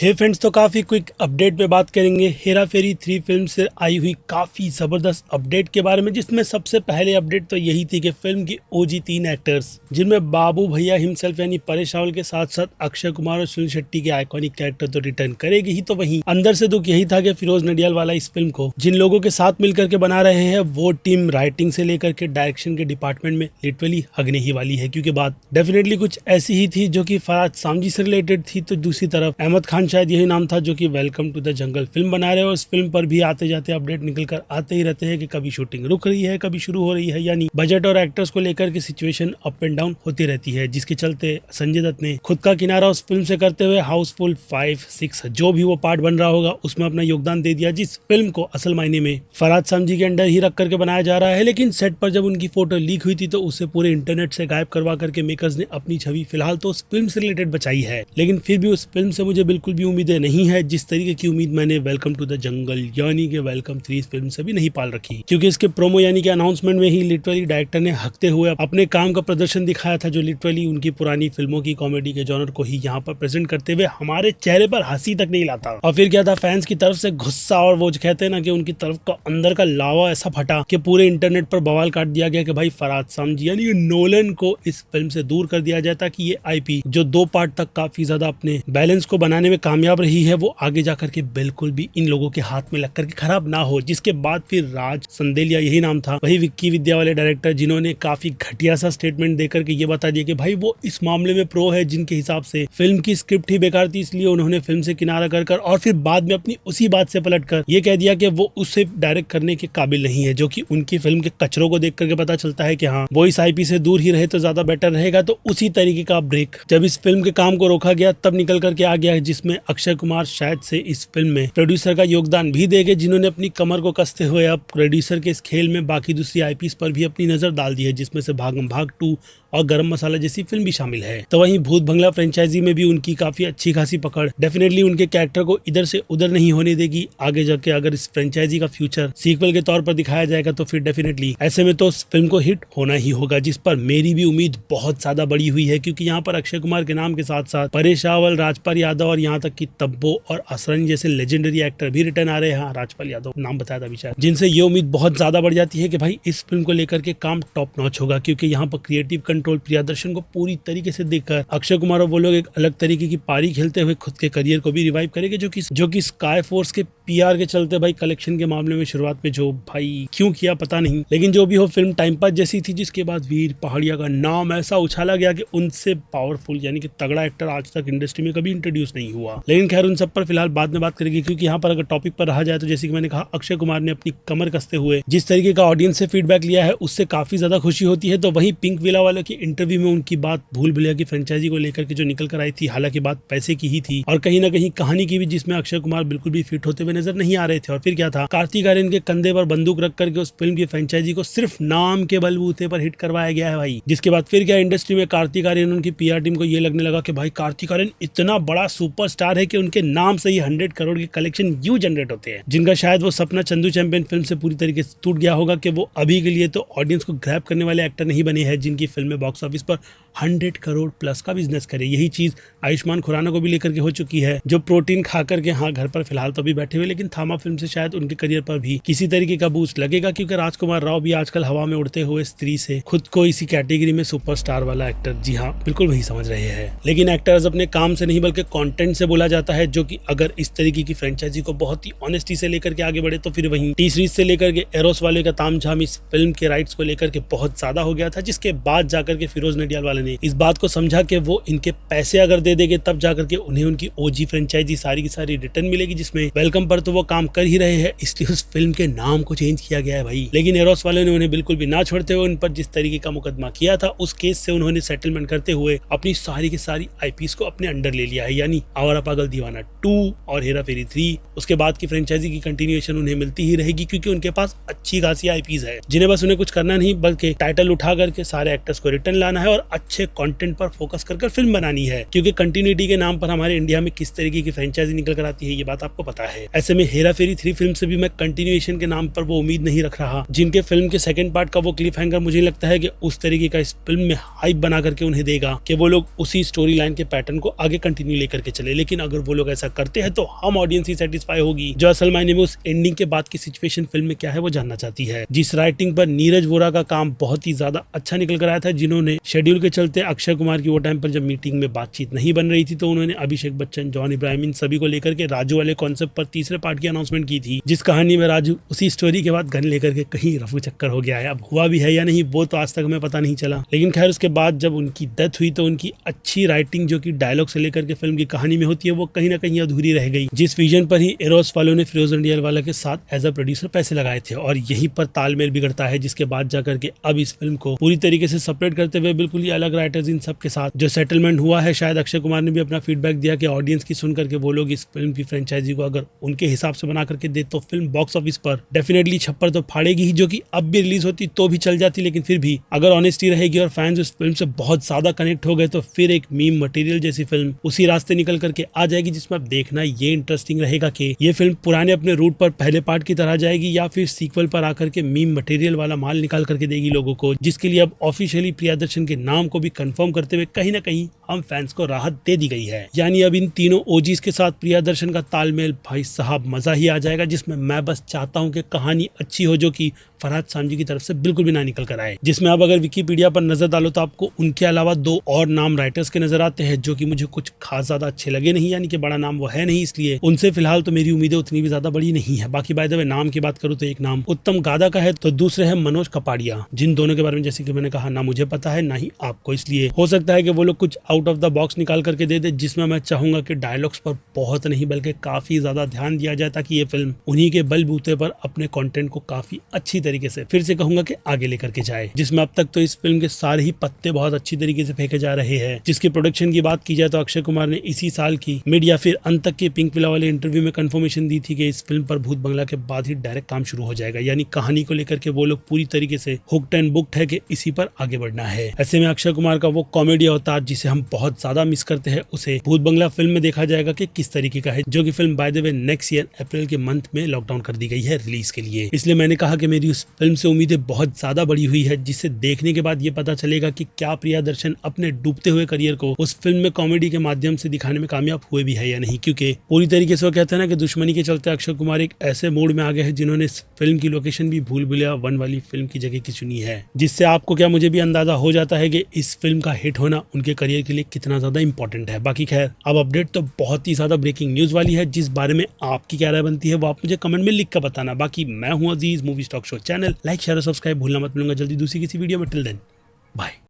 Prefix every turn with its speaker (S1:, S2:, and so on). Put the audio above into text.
S1: हे friends, तो काफ़ी quick update पे बात करेंगे हेरा फेरी 3 फिल्म से आई हुई काफ़ी ज़बरदस्त अपडेट के बारे में, जिसमें सबसे पहले अपडेट तो यही थी कि फिल्म की ओजी 3 एक्टर्स, जिनमें बाबू भैया हिमसेल्फ यानी परेश रावल के साथ साथ अक्षय कुमार और सुनील शेट्टी के आइकॉनिक कैरेक्टर तो रिटर्न करेगी ही, तो वहीं अंदर से दुख यही था कि फिरोज नडियाल वाला इस फिल्म को जिन लोगों के साथ मिलकर के बना रहे हैं वो टीम राइटिंग से लेकर के डायरेक्शन के डिपार्टमेंट में लिटरली हगने ही वाली है, क्योंकि बात डेफिनेटली कुछ ऐसी ही थी जो कि फराज सामजी से रिलेटेड थी। तो दूसरी तरफ अहमद खान, शायद यही नाम था, जो कि Welcome to the Jungle film बना रहे हैं, और इस फिल्म पर भी आते जाते अपडेट निकल कर आते ही रहते हैं कि कभी शूटिंग रुक रही है, कभी शुरू हो रही है, यानी बजट और एक्टर्स को लेकर के सिचुएशन अप एंड डाउन होती रहती है, जिसके चलते संजय दत्त ने खुद का किनारा उस फिल्म से करते हुए हाउसफुल 5-6 जो भी वो पार्ट बन रहा होगा उसमें अपना योगदान दे दिया, जिस फिल्म को असल मायने में फराज सामजी के अंडर ही रख करके बनाया जा रहा है। लेकिन सेट पर जब उनकी फोटो लीक हुई थी तो उसे पूरे इंटरनेट से गायब करवा करके मेकर्स ने अपनी छवि फिलहाल तो उस फिल्म से रिलेटेड बचाई है, लेकिन फिर भी उस फिल्म से मुझे बिल्कुल भी उम्मीदें नहीं है जिस तरीके की उम्मीद मैंने वेलकम टू द जंगल यानी कि वेलकम 3 फिल्म से भी नहीं पाल रखी, क्योंकि इसके प्रोमो यानी कि अनाउंसमेंट में ही लिटरली डायरेक्टर ने हकते हुए अपने काम का प्रदर्शन दिखाया था, जो लिटरली उनकी पुरानी फिल्मों की कॉमेडी के जॉनर को ही यहाँ पर प्रेजेंट करते हुए हमारे चेहरे पर हंसी तक नहीं लाता। और फिर क्या था, फैंस की तरफ से गुस्सा, और वो जो कहते हैं ना कि उनकी तरफ का अंदर का लावा ऐसा फटा कि पूरे इंटरनेट पर बवाल काट दिया गया कि भाई फराज सामजी यानी नोलन को इस फिल्म से दूर कर दिया जाए, ताकि ये आईपी जो 2 पार्ट तक काफी ज्यादा अपने बैलेंस को बनाने में कामयाब रही है वो आगे जाकर के बिल्कुल भी इन लोगों के हाथ में लगकर के खराब ना हो। जिसके बाद फिर राज संदेलिया, यही नाम था, वही विक्की विद्या वाले डायरेक्टर, जिन्होंने काफी घटिया सा स्टेटमेंट देकर के ये बता दिया कि भाई वो इस मामले में प्रो है, जिनके हिसाब से फिल्म की स्क्रिप्ट ही बेकार थी, इसलिए उन्होंने फिल्म से किनारा कर और फिर बाद में अपनी उसी बात से पलटकर ये कह दिया कि वो उसे डायरेक्ट करने के काबिल नहीं है, जो कि उनकी फिल्म के कचरों को देख करके पता चलता है कि हाँ वो इस आईपी से दूर ही रहे तो ज्यादा बेटर रहेगा। तो उसी तरीके का ब्रेक जब इस फिल्म के काम को रोका गया तब निकल करके आ गया, जिसमें अक्षय कुमार शायद से इस फिल्म में प्रोड्यूसर का योगदान भी देंगे, जिन्होंने अपनी कमर को कसते हुए अब प्रोड्यूसर के इस खेल में बाकी दूसरी आईपीस पर भी अपनी नजर डाल दी है, जिसमें से भागम भाग 2 और गरम मसाला जैसी फिल्म भी शामिल है। तो वहीं भूत बंगला फ्रेंचाइजी में भी उनकी काफी अच्छी खासी पकड़ डेफिनेटली उनके कैरेक्टर को इधर से उधर नहीं होने देगी। आगे जाके अगर इस फ्रेंचाइजी का फ्यूचर सीक्वल के तौर पर दिखाया जाएगा तो फिर डेफिनेटली ऐसे में तो उस फिल्म को हिट होना ही होगा, जिस पर मेरी भी उम्मीद बहुत ज्यादा बड़ी हुई है, क्योंकि यहाँ पर अक्षय कुमार के नाम के साथ साथ परेश रावल, राजपाल यादव और यहाँ तक की तब्बो और असरानी जैसे लेजेंडरी एक्टर भी रिटर्न आ रहे हैं। राजपाल यादव नाम बताया था विचार, जिनसे ये उम्मीद बहुत ज्यादा बढ़ जाती है कि भाई इस फिल्म को लेकर के काम टॉप नॉच होगा, क्योंकि यहाँ पर क्रिएटिव कंट्रोल प्रियदर्शन को पूरी तरीके से देखकर अक्षय कुमार और वो लोग एक अलग तरीके की पारी खेलते हुए खुद के करियर को भी रिवाइव करेंगे, जो कि स्काई फोर्स के पीआर के चलते भाई कलेक्शन के मामले में शुरुआत में जो भाई क्यों किया पता नहीं, लेकिन जो भी हो फिल्म टाइम पास जैसी थी, जिसके बाद वीर पहाड़िया का नाम ऐसा उछाला गया कि उनसे पावरफुल यानी कि तगड़ा एक्टर आज तक इंडस्ट्री में कभी इंट्रोड्यूस नहीं हुआ। लेकिन खैर उन सब पर फिलहाल बाद में बात करेंगे, क्योंकि यहाँ पर अगर टॉपिक पर रहा जाए तो जैसे कि मैंने कहा, अक्षय कुमार ने अपनी कमर कसते हुए जिस तरीके का ऑडियंस से फीडबैक लिया है उससे काफी ज्यादा खुशी होती है। तो वहीं पिंक विला वालों की इंटरव्यू में उनकी बात भूल भुलैया की फ्रेंचाइजी को लेकर के जो निकल कर आई थी, हालांकि बात पैसे की ही थी और कहीं ना कहीं कहानी की भी, जिसमें अक्षय कुमार बिल्कुल भी फिट होते हुए नजर नहीं आ रहे थे। और फिर क्या था, कार्तिक आर्यन के कंधे पर बंदूक रख करके उस फिल्म की फ्रेंचाइजी को सिर्फ नाम के बलबूते पर हिट करवाया गया है भाई। जिसके बाद फिर क्या, इंडस्ट्री में कार्तिक आर्यन, उनकी पीआर टीम को ये लगने लगा कि भाई कार्तिक आर्यन इतना बड़ा सुपरस्टार है कि उनके नाम से ही 100 करोड़ के कलेक्शन यूं जनरेट होते हैं, जिनका शायद वो सपना चंदू चैंपियन फिल्म से पूरी तरीके से टूट गया होगा कि वो अभी के लिए तो ऑडियंस को ग्रैब करने वाले एक्टर नहीं बने हैं, जिनकी फिल्में बॉक्स ऑफिस पर 100 करोड़ प्लस का बिजनेस करे। यही चीज आयुष्मान खुराना को भी लेकर के हो चुकी है, जो प्रोटीन खा करके हाँ घर पर फिलहाल तो अभी बैठे हुए, लेकिन थामा फिल्म से शायद उनके करियर पर भी किसी तरीके का बूस्ट लगेगा, क्योंकि राजकुमार राव भी आजकल हवा में उड़ते हुए स्त्री से खुद को इसी कैटेगरी में सुपरस्टार वाला एक्टर, जी हाँ बिल्कुल वही समझ रहे हैं। लेकिन एक्टर्स अपने काम से नहीं बल्कि कंटेंट से बोला जाता है, जो कि अगर इस तरीके की फ्रेंचाइजी को बहुत ही ऑनेस्टी से लेकर के आगे बढ़े तो फिर वहीं टी सीरीज से लेकर के एरोस वाले का तामझाम इस फिल्म के राइट्स को लेकर के बहुत ज्यादा हो गया था, जिसके बाद जाकर के फिरोज नडियाल वाले ने इस बात को समझा कि वो इनके पैसे अगर दे देंगे तब जाकर के उन्हें उनकी ओजी फ्रेंचाइजी सारी की सारी रिटर्न मिलेगी, जिसमें वेलकम पर तो वो काम कर ही रहे हैं, इसलिए उस फिल्म के नाम को चेंज किया गया है भाई। लेकिन एरोस वाले ने उन्हें बिल्कुल भी ना छोड़ते हुए उन पर जिस तरीके का मुकदमा किया था, उस केस से उन्होंने सेटलमेंट करते हुए अपनी सारी की सारी आईपीस को अपने अंडर ले लिया है, यानी आवारा पागल दीवाना 2 और हेरा फेरी 3। उसके बाद की फ्रेंचाइजी की कंटिन्यूएशन उन्हें मिलती ही रहेगी, क्योंकि उनके पास अच्छी खासी आईपीस है, जिन्हें बस उन्हें कुछ करना नहीं बल्कि टाइटल उठा करके सारे एक्टर्स को रिटर्न लाना है और अच्छे कंटेंट पर फोकस कर फिल्म बनानी है, क्योंकि कंटिन्यूटी के नाम पर हमारे इंडिया में किस तरीके की फ्रेंचाइजी निकल कर आती है ये बात आपको पता है। ऐसे में हेरा फेरी 3 फिल्म से भी मैं कंटिन्यूएशन के नाम पर वो उम्मीद नहीं रख रहा, जिनके फिल्म के सेकंड पार्ट का वो क्लिफ हैंगर मुझे लगता है कि उस तरीके का इस फिल्म में हाइप बना करके उन्हें देगा कि वो लोग उसी स्टोरी लाइन के पैटर्न को आगे कंटिन्यू लेकर के चले। लेकिन अगर वो लोग ऐसा करते हैं तो हम ऑडियंस ही सेटिस्फाई होगी, जो असल मायने में उस एंडिंग के बाद की सिचुएशन फिल्म में क्या है वो जानना चाहती है। जिस राइटिंग पर नीरज वोरा का काम बहुत ही ज्यादा अच्छा निकल कर आया था, जिन्होंने शेड्यूल के चलते अक्षय कुमार की वो टाइम पर जब मीटिंग में बातचीत नहीं बन रही थी तो उन्होंने अभिषेक बच्चन, जॉन इब्राहिम इन सभी को लेकर के राजू वाले कॉन्सेप्ट पर तीसरे पार्ट की अनाउंसमेंट की थी, जिस कहानी में राजू उसी स्टोरी के बाद गन लेकर के कहीं रफू चक्कर हो गया है। अब हुआ भी है या नहीं वो तो आज तक हमें पता नहीं चला, लेकिन खैर उसके बाद जब उनकी डेथ हुई तो उनकी अच्छी राइटिंग जो कि डायलॉग से लेकर के फिल्म की कहानी में होती है वो कहीं ना कहीं अधूरी रह गई। जिस विजन पर ही एरोस वालों ने फिरोज अंडियालवाला के साथ एज अ प्रोड्यूसर पैसे लगाए थे और यहीं पर तालमेल बिगड़ता है, जिसके बाद जाकर के अब इस फिल्म को पूरी तरीके से सेपरेट करते हुए बिल्कुल ही अलग राइटर्स इन सब के साथ जो सेटलमेंट हुआ है, शायद अक्षय कुमार ने भी अपना फीडबैक दिया कि ऑडियंस की सुन करके वो लोग इस फिल्म की फ्रेंचाइजी को अगर उनके हिसाब से बना करके दे तो फिल्म बॉक्स ऑफिस पर डेफिनेटली छप्पर तो फाड़ेगी ही, जो कि अब भी रिलीज होती तो भी चल जाती, लेकिन फिर भी अगर ऑनेस्टी रहेगी और फैंस इस फिल्म से बहुत ज्यादा कनेक्ट हो गए तो फिर एक मीम मटेरियल जैसी फिल्म उसी रास्ते निकल करके आ जाएगी, जिसमें अब देखना ये इंटरेस्टिंग रहेगा कि ये फिल्म पुराने अपने रूट पर पहले पार्ट की तरह जाएगी या फिर सीक्वल पर आकर के मीम मटेरियल वाला माल निकाल करके देगी लोगों को, जिसके लिए अब ऑफिशियली प्रियदर्शन के नाम को भी कंफर्म करते हुए कहीं ना कहीं हम फैंस को राहत दे दी गई है। यानी अब इन तीनों ओजीज के साथ प्रियदर्शन का तालमेल भाई साहब मजा ही आ जाएगा, जिसमें मैं बस चाहता हूं कि कहानी अच्छी हो जो कि फरहाद सामजी की तरफ से बिल्कुल भी ना निकल कर आए। जिसमें अब अगर विकिपीडिया पर नजर डालो तो आपको उनके अलावा 2 और नाम राइटर्स के नजर आते हैं जो कि मुझे कुछ खास ज्यादा अच्छे लगे नहीं, यानी कि बड़ा नाम वो है नहीं, इसलिए उनसे फिलहाल तो मेरी उम्मीदें उतनी भी ज्यादा बड़ी नहीं है। बाकी बाय द वे नाम की बात करूँ तो एक नाम उत्तम गादा का है तो दूसरे है मनोज कपाड़िया, जिन दोनों के बारे में जैसे कि मैंने कहा ना मुझे पता है ना ही आपको, इसलिए हो सकता है कि वो लोग कुछ आउट ऑफ द बॉक्स निकाल करके दे दे, जिसमें मैं चाहूंगा कि डायलॉग्स पर बहुत नहीं बल्कि काफी ज्यादा ध्यान दिया जाए ताकि ये फिल्म उन्हीं के बलबूते पर अपने कंटेंट को काफी अच्छी तरीके से फिर से कहूंगा कि आगे लेकर के जाए। जिसमें अब तक तो इस फिल्म के सारे ही पत्ते बहुत अच्छी तरीके से फेंके जा रहे हैं। जिसकी प्रोडक्शन की बात की जाए तो अक्षय कुमार ने इसी साल की मिड या फिर अंत तक के पिंक विला वाले इंटरव्यू में कंफर्मेशन दी थी कि इस फिल्म पर भूत बंगला के बाद ही डायरेक्ट काम शुरू हो जाएगा, यानी कहानी को लेकर के वो लोग पूरी तरीके से हुक्ड एंड बुक्ड है कि इसी पर आगे बढ़ना है। ऐसे में अक्षय कुमार का वो कॉमेडी अवतार जिसे हम बहुत ज्यादा मिस करते हैं उसे भूत बंगला फिल्म में देखा जाएगा कि किस तरीके का है, जो कि film by the way next year April के मंथ में लॉकडाउन कर दी गई है रिलीज के लिए। इसलिए मैंने कहा कि मेरी उस फिल्म से उम्मीदें बहुत ज्यादा बड़ी हुई है, जिसे देखने के बाद ये पता चलेगा कि क्या प्रियदर्शन अपने डूबते हुए करियर को उस फिल्म में कॉमेडी के माध्यम से दिखाने में कामयाब हुए भी है या नहीं। क्योंकि पूरी तरीके से वो कहते हैं ना कि दुश्मनी के चलते अक्षय कुमार एक ऐसे मूड में आ गए हैं जिन्होंने इस फिल्म की लोकेशन भी भूल भुलैया 1 वाली फिल्म की जगह की चुनी है, जिससे आपको क्या मुझे भी अंदाजा हो जाता है कि इस फिल्म का हिट होना उनके करियर के लिए कितना ज्यादा इंपॉर्टेंट है। बाकी खैर अब अपडेट तो बहुत ही ज्यादा ब्रेकिंग न्यूज वाली है, जिस बारे में आपकी क्या राय बनती है वो आप मुझे कमेंट में लिख कर बताना। बाकी मैं हूं Aziz, movie stock show channel like share और सब्सक्राइब भूलना मत। मिलूंगा जल्दी दूसरी किसी वीडियो में। Till then bye.